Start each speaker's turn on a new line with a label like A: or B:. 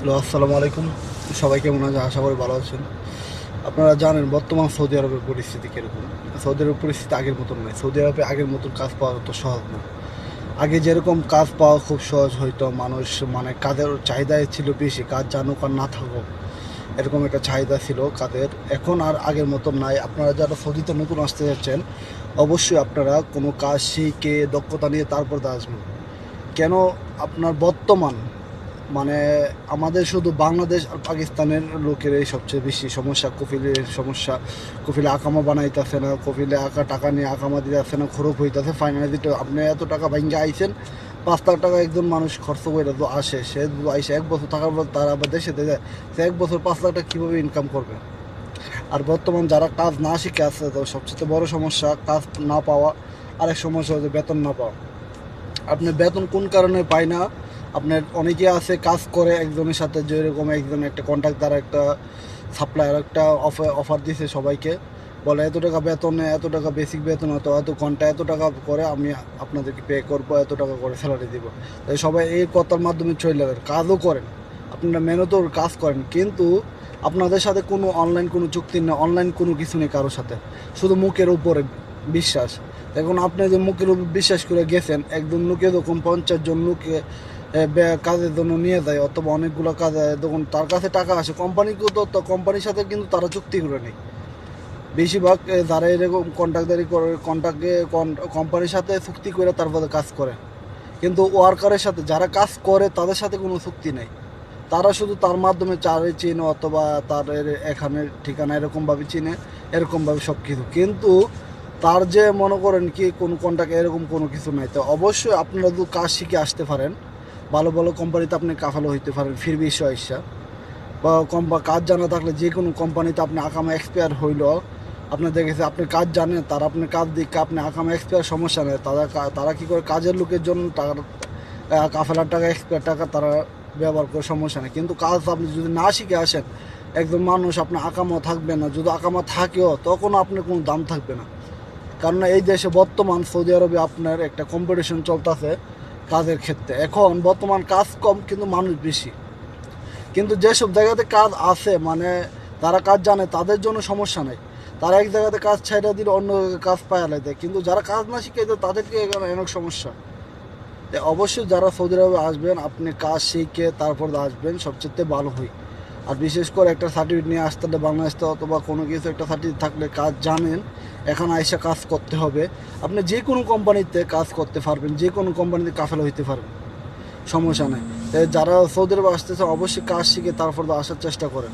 A: Hello, আসসালামু আলাইকুম। সবাই কেমন আছে? আশা করি ভালো আছেন। আপনারা জানেন বর্তমান সৌদি আরবের পরিস্থিতি কীরকম। সৌদি আরবের পরিস্থিতি আগের মতন নয়। সৌদি আরবে আগের মতন কাজ পাওয়া তো সহজ না। আগে যেরকম কাজ পাওয়া খুব সহজ হইতো, মানুষ মানে কাজের চাহিদাই ছিল বেশি, কাজ জানুক আর না থাকুক এরকম একটা চাহিদা ছিল কাজের। এখন আর আগের মতন নাই। আপনারা যারা সৌদিতে নতুন আসতে যাচ্ছেন, অবশ্যই আপনারা কোনো কাজ শিখে দক্ষতা নিয়ে তারপর আসবেন। কেন? আপনার বর্তমান মানে আমাদের শুধু বাংলাদেশ আর পাকিস্তানের লোকেরই সবচেয়ে বেশি সমস্যা, কফিলের সমস্যা। কফিলে আকামা বানাইতেছে না, কফিলে আঁকা টাকা নিয়ে আকামা দিতেছে না, খরচ হইতেছে। ফাইনালি দিতে আপনি এত টাকা ভাঙ্গে আইছেন, 5 লাখ টাকা একজন মানুষ খরচ করে তো আসে, সে আইসে 1 বছর থাকার পর তার আবার দেশে দেয়, সে 1 বছর 5 লাখ টাকা কীভাবে ইনকাম করবে? আর বর্তমান যারা কাজ না শিখে আসছে, তো সবচেয়ে বড় সমস্যা কাজ না পাওয়া। আরেক সমস্যা হচ্ছে বেতন না পাওয়া। আপনি বেতন কোন কারণে পায় না? আপনার অনেকে আছে কাজ করে একজনের সাথে, যেরকম একজন একটা কন্ট্রাক্টর একটা সাপ্লায়ার একটা অফার দিছে সবাইকে, বলে এত টাকা বেতনে, এত টাকা বেসিক বেতন, হতো এত ঘন্টা এত টাকা করে আমি আপনাদেরকে পে করবো, এত টাকা করে স্যালারি দিব। তাই সবাই এই কথার মাধ্যমে চলে যান, কাজও করেন, আপনারা মেহনতও কাজ করেন, কিন্তু আপনাদের সাথে কোনো অনলাইন কোনো চুক্তি নেই, অনলাইন কোনো কিছু নেই কারোর সাথে, শুধু মুখের উপরে বিশ্বাস। এখন আপনি যে মুখের উপর বিশ্বাস করে গেছেন, একজন লোকে যখন 50 জন লোকে কাজের জন্য নিয়ে যায়, অথবা অনেকগুলো কাজ যখন তার কাছে টাকা আসে, কোম্পানিকেও তো কোম্পানির সাথে কিন্তু তারা চুক্তি করে নেই। বেশিরভাগ যারা এরকম কন্ট্রাক্টদারি করে, কন্ট্রাক্টে কোম্পানির সাথে চুক্তি করে তারপরে কাজ করে, কিন্তু ওয়ার্কারের সাথে যারা কাজ করে তাদের সাথে কোনো চুক্তি নেই। তারা শুধু তার মাধ্যমে চারে চিনে, অথবা তার এখানের ঠিকানা এরকমভাবে চিনে, এরকমভাবে সব কিছু, কিন্তু তার যে মনে করেন কি কোনো কন্ট্রাক্ট এরকম কোনো কিছু নাই। তো অবশ্যই আপনারা যদি কাজ শিখে আসতে পারেন, ভালো ভালো কোম্পানিতে আপনি কাফালো হইতে পারেন ফির বিষয় ইচ্ছা, বা কাজ জানা থাকলে যে কোনো কোম্পানিতে আপনি আকামা এক্সপায়ার হইল, আপনার দেখেছে আপনি কাজ জানেন, তারা আপনি কাজ দিকে আপনি আকামা এক্সপায়ার সমস্যা নেই, তারা কী করে কাজের লোকের জন্য টাকা, কাফেলার টাকা এক্সপায়ার টাকা তারা ব্যবহার করে, সমস্যা নেই। কিন্তু কাজ আপনি যদি না শিখে আসেন, একজন মানুষ আপনার আকামা থাকবে না, যদি আকামা থাকেও তখনও আপনার কোনো দাম থাকবে না। কারণ এই দেশে বর্তমান সৌদি আরবে আপনার একটা কম্পিটিশন চলতেছে কাজের ক্ষেত্রে। এখন বর্তমান কাজ কম কিন্তু মানুষ বেশি, কিন্তু যেসব জায়গাতে কাজ আছে, মানে তারা কাজ জানে, তাদের জন্য সমস্যা নেই, তারা এক জায়গাতে কাজ ছাইড়া দিলে অন্য জায়গায় কাজ পায়া দেয়। কিন্তু যারা কাজ না শিখে দেয় তাদেরকে এখানে অনেক সমস্যা। তাই অবশ্যই যারা সৌদি আরবে আসবেন, আপনি কাজ শিখে তারপর আসবেন, সবচেয়ে ভালো হয়। আর বিশেষ করে একটা সার্টিফিকেট নিয়ে আসতে হলে বাংলাদেশে, অথবা কোনো কিছু একটা সার্টিফিকেট থাকলে কাজ জানেন, এখানে এসে কাজ করতে হবে। আপনি যে কোনো কোম্পানিতে কাজ করতে পারবেন, যে কোনো কোম্পানিতে কাফেলা হইতে পারবেন, সমস্যা নেই। তাই যারা সৌদি আরবে আসতেছে অবশ্যই কাজ শিখে তারপর আসার চেষ্টা করেন।